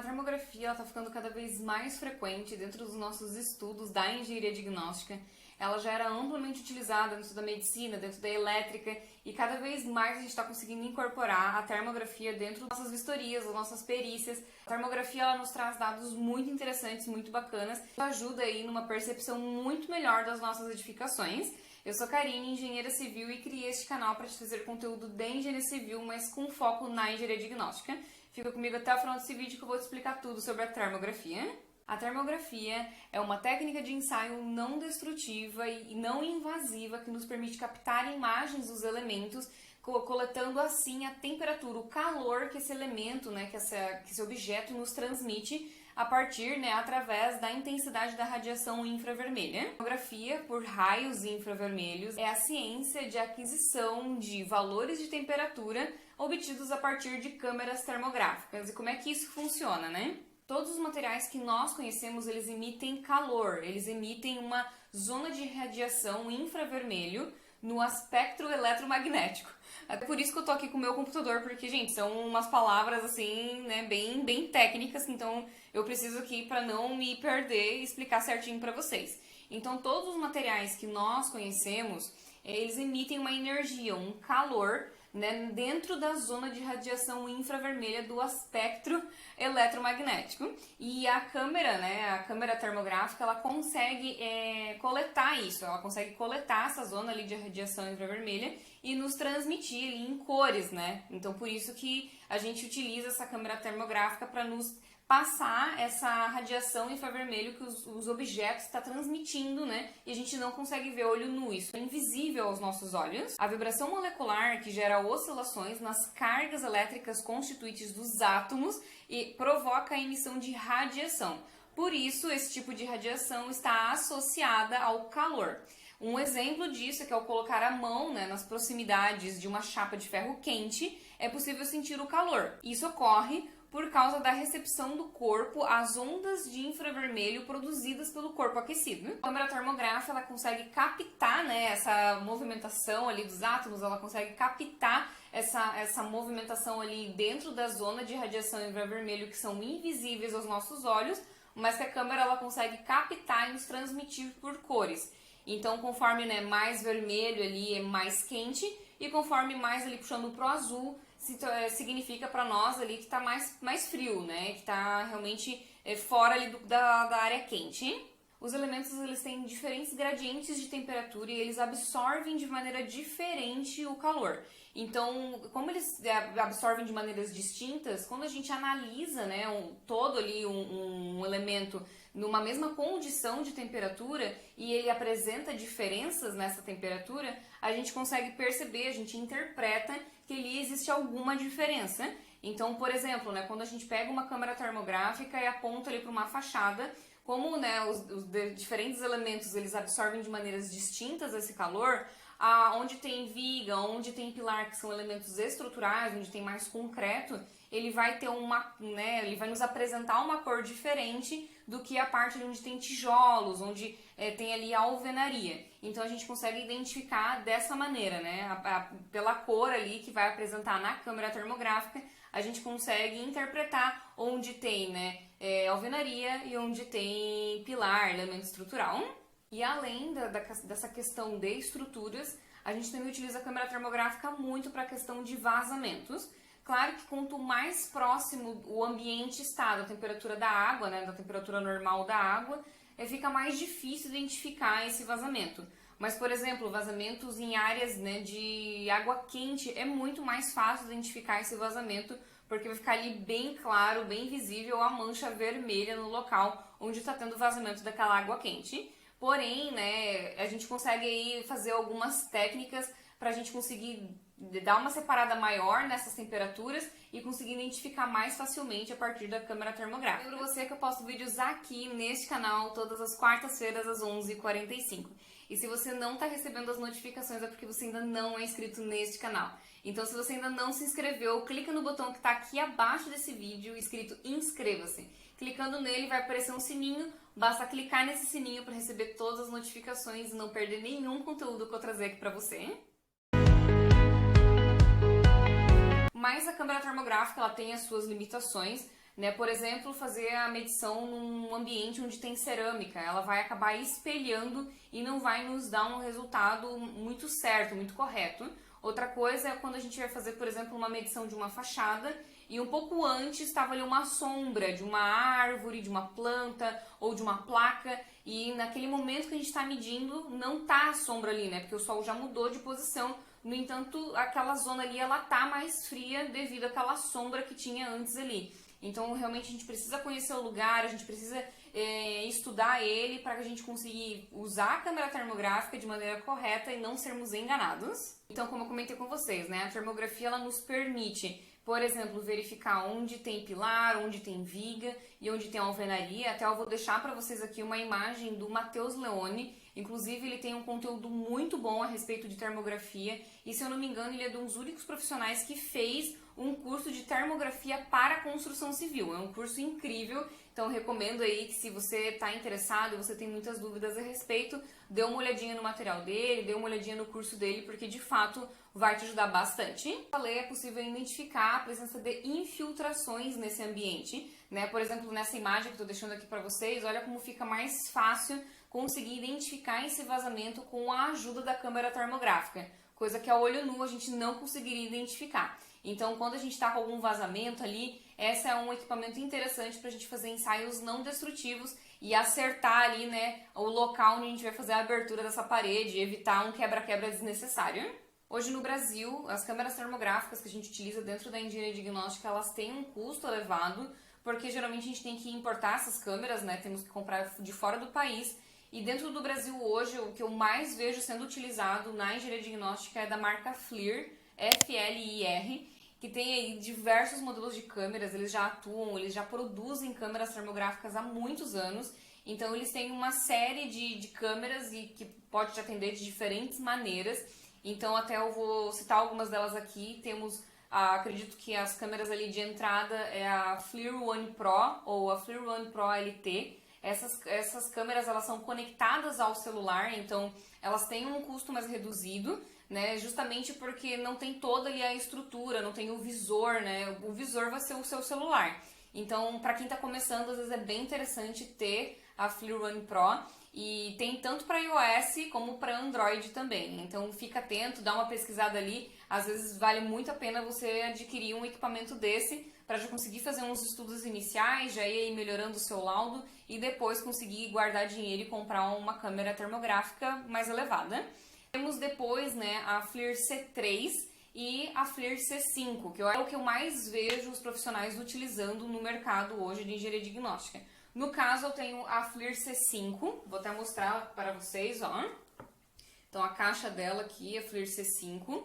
termografia está ficando cada vez mais frequente dentro dos nossos estudos da engenharia diagnóstica. Ela já era amplamente utilizada dentro da medicina, dentro da elétrica, e cada vez mais a gente está conseguindo incorporar a termografia dentro das nossas vistorias, das nossas perícias. A termografia ela nos traz dados muito interessantes, muito bacanas, que ajuda aí numa percepção muito melhor das nossas edificações. Eu sou Karine, engenheira civil, e criei este canal para te trazer conteúdo de engenharia civil, mas com foco na engenharia diagnóstica. Fica comigo até o final desse vídeo que eu vou te explicar tudo sobre a termografia. A termografia é uma técnica de ensaio não destrutiva e não invasiva que nos permite captar imagens dos elementos, coletando assim a temperatura, o calor que esse elemento, que esse objeto nos transmite a partir, através da intensidade da radiação infravermelha. A termografia por raios infravermelhos é a ciência de aquisição de valores de temperatura obtidos a partir de câmeras termográficas. E como é que isso funciona, Todos os materiais que nós conhecemos, eles emitem calor, eles emitem uma zona de radiação infravermelho no espectro eletromagnético. Até por isso que eu tô aqui com o meu computador, porque, gente, são umas palavras, assim, bem técnicas, então eu preciso aqui, para não me perder, explicar certinho para vocês. Então, todos os materiais que nós conhecemos, eles emitem uma energia, um calor, dentro da zona de radiação infravermelha do espectro eletromagnético. E a câmera, a câmera termográfica, ela consegue coletar isso, ela consegue coletar essa zona ali de radiação infravermelha e nos transmitir ali em cores, Então, por isso que a gente utiliza essa câmera termográfica para nos passar essa radiação infravermelho que os objetos estão transmitindo, E a gente não consegue ver olho nu, isso é invisível aos nossos olhos. A vibração molecular que gera oscilações nas cargas elétricas constituintes dos átomos e provoca a emissão de radiação. Por isso, esse tipo de radiação está associada ao calor. Um exemplo disso é que ao colocar a mão nas proximidades de uma chapa de ferro quente, é possível sentir o calor. Isso ocorre por causa da recepção do corpo às ondas de infravermelho produzidas pelo corpo aquecido. A câmera termográfica ela consegue captar essa movimentação ali dos átomos, ela consegue captar essa movimentação ali dentro da zona de radiação infravermelho que são invisíveis aos nossos olhos, mas que a câmera ela consegue captar e nos transmitir por cores. Então, conforme mais vermelho ali é mais quente, e conforme mais ali puxando pro azul, significa para nós ali que está mais frio, que está realmente fora ali da área quente. Os elementos eles têm diferentes gradientes de temperatura e eles absorvem de maneira diferente o calor. Então, como eles absorvem de maneiras distintas, quando a gente analisa todo ali um elemento numa mesma condição de temperatura e ele apresenta diferenças nessa temperatura, a gente consegue perceber, a gente interpreta que ali existe alguma diferença. Então, por exemplo, quando a gente pega uma câmera termográfica e aponta ali para uma fachada, como os diferentes elementos eles absorvem de maneiras distintas esse calor, onde tem viga, onde tem pilar, que são elementos estruturais, onde tem mais concreto, ele vai ter ele vai nos apresentar uma cor diferente do que a parte onde tem tijolos, onde tem ali a alvenaria. Então a gente consegue identificar dessa maneira, pela cor ali que vai apresentar na câmera termográfica, a gente consegue interpretar onde tem alvenaria e onde tem pilar, elemento estrutural. E além dessa questão de estruturas, a gente também utiliza a câmera termográfica muito para a questão de vazamentos. Claro que quanto mais próximo o ambiente está da temperatura da água, da temperatura normal da água, fica mais difícil identificar esse vazamento. Mas, por exemplo, vazamentos em áreas de água quente, é muito mais fácil identificar esse vazamento, porque vai ficar ali bem claro, bem visível a mancha vermelha no local onde está tendo vazamento daquela água quente. Porém, a gente consegue aí fazer algumas técnicas para a gente conseguir dar uma separada maior nessas temperaturas e conseguir identificar mais facilmente a partir da câmera termográfica. Lembro você que eu posto vídeos aqui neste canal todas as quartas-feiras às 11h45. E se você não está recebendo as notificações é porque você ainda não é inscrito neste canal. Então, se você ainda não se inscreveu, clica no botão que está aqui abaixo desse vídeo escrito inscreva-se. Clicando nele vai aparecer um sininho, basta clicar nesse sininho para receber todas as notificações e não perder nenhum conteúdo que eu trazer aqui para você. Mas a câmera termográfica ela tem as suas limitações. né? Por exemplo, fazer a medição num ambiente onde tem cerâmica, ela vai acabar espelhando e não vai nos dar um resultado muito certo, muito correto. Outra coisa é quando a gente vai fazer, por exemplo, uma medição de uma fachada e um pouco antes estava ali uma sombra de uma árvore, de uma planta ou de uma placa, e naquele momento que a gente está medindo não tá a sombra ali, né? Porque o sol já mudou de posição. No entanto, aquela zona ali ela tá mais fria devido àquela sombra que tinha antes ali. Então, realmente a gente precisa conhecer o lugar, a gente precisa estudar ele para que a gente consiga usar a câmera termográfica de maneira correta e não sermos enganados. Então, como eu comentei com vocês, né, a termografia ela nos permite, por exemplo, verificar onde tem pilar, onde tem viga e onde tem alvenaria. Até eu vou deixar para vocês aqui uma imagem do Matheus Leone. Inclusive, ele tem um conteúdo muito bom a respeito de termografia e, se eu não me engano, ele é um dos únicos profissionais que fez um curso de termografia para construção civil. É um curso incrível, então recomendo aí que, se você está interessado e você tem muitas dúvidas a respeito, dê uma olhadinha no material dele, dê uma olhadinha no curso dele, porque de fato vai te ajudar bastante. Falei, é possível identificar a presença de infiltrações nesse ambiente, né? Por exemplo, nessa imagem que estou deixando aqui para vocês, olha como fica mais fácil conseguir identificar esse vazamento com a ajuda da câmera termográfica, coisa que a olho nu a gente não conseguiria identificar. Então, quando a gente está com algum vazamento ali, esse é um equipamento interessante para a gente fazer ensaios não destrutivos e acertar ali, né, o local onde a gente vai fazer a abertura dessa parede e evitar um quebra-quebra desnecessário. Hoje no Brasil, as câmeras termográficas que a gente utiliza dentro da engenharia diagnóstica, elas têm um custo elevado, porque geralmente a gente tem que importar essas câmeras, né, temos que comprar de fora do país. E dentro do Brasil hoje, o que eu mais vejo sendo utilizado na engenharia diagnóstica é da marca FLIR, F-L-I-R, que tem aí diversos modelos de câmeras, eles já atuam, eles já produzem câmeras termográficas há muitos anos, então eles têm uma série de câmeras e que pode te atender de diferentes maneiras. Então até eu vou citar algumas delas aqui. Temos, acredito que as câmeras ali de entrada é a FLIR One Pro ou a FLIR One Pro LT. Essas câmeras elas são conectadas ao celular, então elas têm um custo mais reduzido, né? Justamente porque não tem toda ali a estrutura, não tem o visor, né? O visor vai ser o seu celular. Então, para quem está começando, às vezes é bem interessante ter a FLIR One Pro, e tem tanto para iOS como para Android também. Então, fica atento, dá uma pesquisada ali. Às vezes vale muito a pena você adquirir um equipamento desse para já conseguir fazer uns estudos iniciais, já ir melhorando o seu laudo e depois conseguir guardar dinheiro e comprar uma câmera termográfica mais elevada. Temos depois, né, a FLIR C3 e a FLIR C5, que é o que eu mais vejo os profissionais utilizando no mercado hoje de engenharia diagnóstica. No caso, eu tenho a FLIR C5, vou até mostrar para vocês, ó. Então, a caixa dela aqui, a FLIR C5.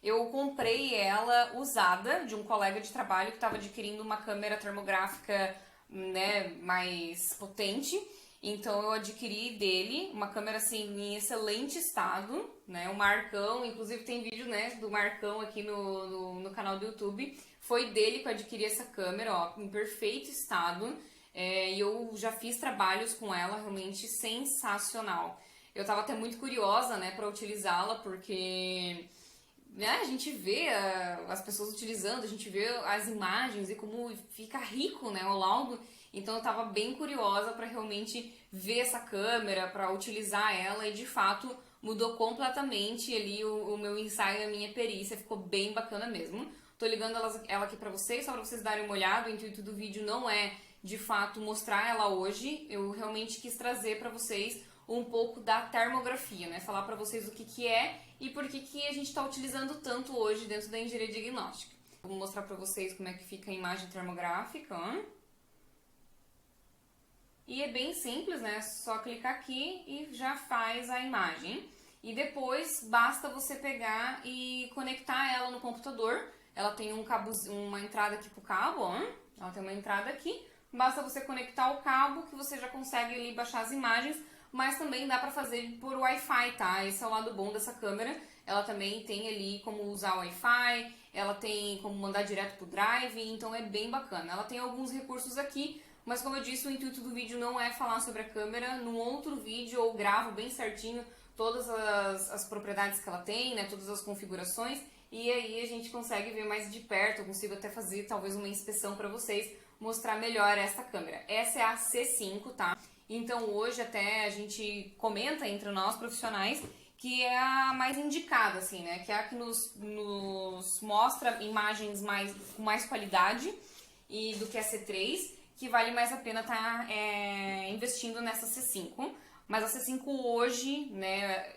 Eu comprei ela usada de um colega de trabalho que estava adquirindo uma câmera termográfica, né, mais potente. Então eu adquiri dele uma câmera assim em excelente estado, né, um Marcão, inclusive tem vídeo, né, do Marcão aqui no canal do YouTube. Foi dele que eu adquiri essa câmera, ó, em perfeito estado. E eu já fiz trabalhos com ela, realmente sensacional. Eu tava até muito curiosa, né, para utilizá-la, porque, né, a gente vê as pessoas utilizando, a gente vê as imagens e como fica rico, né, o laudo. Então eu tava bem curiosa para realmente ver essa câmera, para utilizar ela, e de fato mudou completamente ali o meu ensaio, a minha perícia, ficou bem bacana mesmo. Tô ligando ela aqui para vocês, só para vocês darem uma olhada. O intuito do vídeo não é de fato mostrar ela hoje, eu realmente quis trazer para vocês um pouco da termografia, né? Falar para vocês o que é e por que a gente está utilizando tanto hoje dentro da engenharia diagnóstica. Vou mostrar para vocês como é que fica a imagem termográfica, ó. E é bem simples, né? Só clicar aqui e já faz a imagem. E depois basta você pegar e conectar ela no computador. Ela tem um cabo, uma entrada aqui pro cabo, ó. Ela tem uma entrada aqui. Basta você conectar o cabo que você já consegue ali baixar as imagens, mas também dá para fazer por Wi-Fi, tá? Esse é o lado bom dessa câmera. Ela também tem ali como usar o Wi-Fi, ela tem como mandar direto pro Drive, então é bem bacana. Ela tem alguns recursos aqui, mas como eu disse, o intuito do vídeo não é falar sobre a câmera. Num outro vídeo eu gravo bem certinho todas as propriedades que ela tem, né, todas as configurações, e aí a gente consegue ver mais de perto. Eu consigo até fazer talvez uma inspeção para vocês, mostrar melhor essa câmera. Essa é a C5, tá? Então hoje até a gente comenta entre nós profissionais que é a mais indicada, assim, né? Que é a que nos mostra imagens com mais qualidade e do que a C3, que vale mais a pena estar investindo nessa C5. Mas a C5 hoje, né,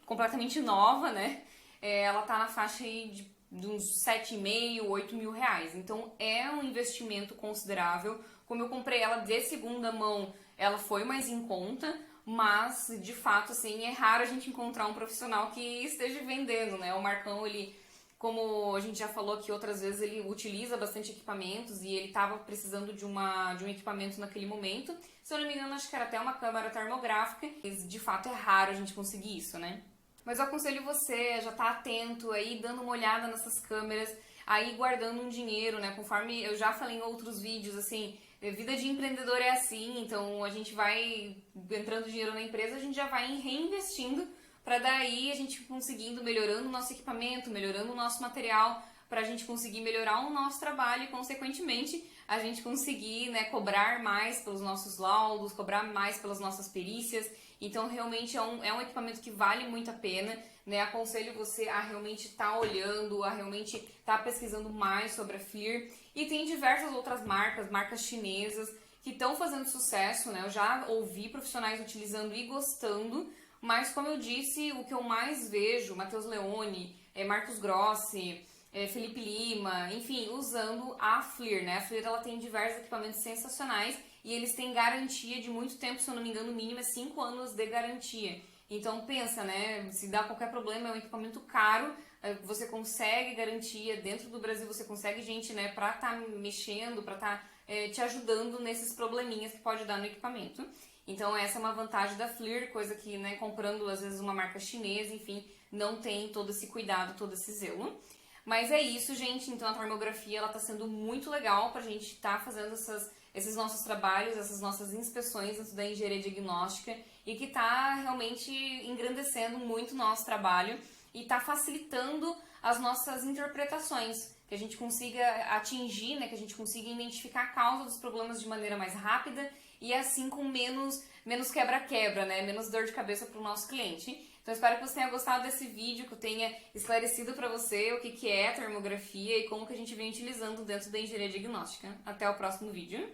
completamente nova, né? Ela tá na faixa aí de uns 7,5, 8 mil reais. Então é um investimento considerável. Como eu comprei ela de segunda mão, ela foi mais em conta, mas de fato, assim, é raro a gente encontrar um profissional que esteja vendendo, né? O Marcão, ele, como a gente já falou aqui outras vezes, ele utiliza bastante equipamentos e ele estava precisando de um equipamento naquele momento. Se eu não me engano, acho que era até uma câmera termográfica, mas de fato é raro a gente conseguir isso, né? Mas eu aconselho você a já estar atento aí, dando uma olhada nessas câmeras, aí guardando um dinheiro, né? Conforme eu já falei em outros vídeos, assim, vida de empreendedor é assim, então a gente vai entrando dinheiro na empresa, a gente já vai reinvestindo para daí a gente conseguindo, melhorando o nosso equipamento, melhorando o nosso material, para a gente conseguir melhorar o nosso trabalho e, consequentemente, a gente conseguir, né, cobrar mais pelos nossos laudos, cobrar mais pelas nossas perícias. Então, realmente é um equipamento que vale muito a pena, né? Aconselho você a realmente estar olhando, a realmente estar pesquisando mais sobre a FLIR. E tem diversas outras marcas chinesas, que estão fazendo sucesso, né? Eu já ouvi profissionais utilizando e gostando, mas como eu disse, o que eu mais vejo, Matheus Leone, Marcos Grossi, Felipe Lima, enfim, usando a FLIR, né? A FLIR, ela tem diversos equipamentos sensacionais e eles têm garantia de muito tempo, se eu não me engano, o mínimo é 5 anos de garantia. Então pensa, né? Se dá qualquer problema, é um equipamento caro, você consegue garantia, dentro do Brasil você consegue gente, né, pra estar mexendo, pra estar te ajudando nesses probleminhas que pode dar no equipamento. Então essa é uma vantagem da FLIR, coisa que, né, comprando às vezes uma marca chinesa, enfim, não tem todo esse cuidado, todo esse zelo. Mas é isso, gente. Então a termografia ela tá sendo muito legal pra gente estar fazendo esses nossos trabalhos, essas nossas inspeções dentro da engenharia diagnóstica e que tá realmente engrandecendo muito o nosso trabalho e tá facilitando as nossas interpretações, que a gente consiga atingir, né, que a gente consiga identificar a causa dos problemas de maneira mais rápida e assim com menos quebra-quebra, né, menos dor de cabeça para o nosso cliente. Então espero que você tenha gostado desse vídeo, que eu tenha esclarecido para você o que é a termografia e como que a gente vem utilizando dentro da engenharia diagnóstica. Até o próximo vídeo.